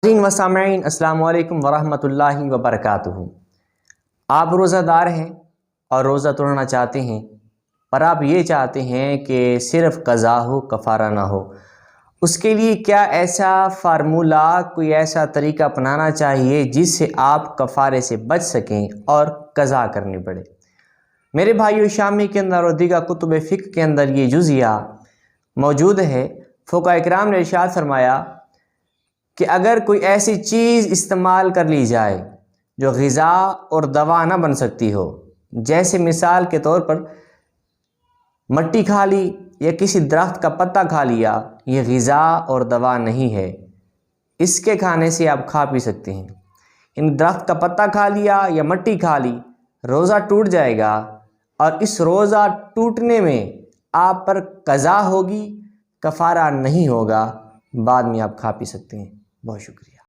ناظرین و سامعین، السلام علیکم ورحمۃ اللہ وبرکاتہ۔ آپ روزہ دار ہیں اور روزہ توڑنا چاہتے ہیں، پر آپ یہ چاہتے ہیں کہ صرف قضا ہو، کفارہ نہ ہو۔ اس کے لیے کیا ایسا فارمولہ، کوئی ایسا طریقہ اپنانا چاہیے جس سے آپ کفارے سے بچ سکیں اور قضا کرنی پڑے؟ میرے بھائیو، شامی کے اندر اور دیگر کتب فقہ کے اندر یہ جزیہ موجود ہے۔ فقہاء اکرام نے ارشاد فرمایا کہ اگر کوئی ایسی چیز استعمال کر لی جائے جو غذا اور دوا نہ بن سکتی ہو، جیسے مثال کے طور پر مٹی کھا لی یا کسی درخت کا پتا کھا لیا، یہ غذا اور دوا نہیں ہے، اس کے کھانے سے آپ کھا پی سکتے ہیں۔ ان درخت کا پتا کھا لیا یا مٹی کھا لی، روزہ ٹوٹ جائے گا، اور اس روزہ ٹوٹنے میں آپ پر قضا ہوگی، کفارہ نہیں ہوگا، بعد میں آپ کھا پی سکتے ہیں۔ بہت شکریہ۔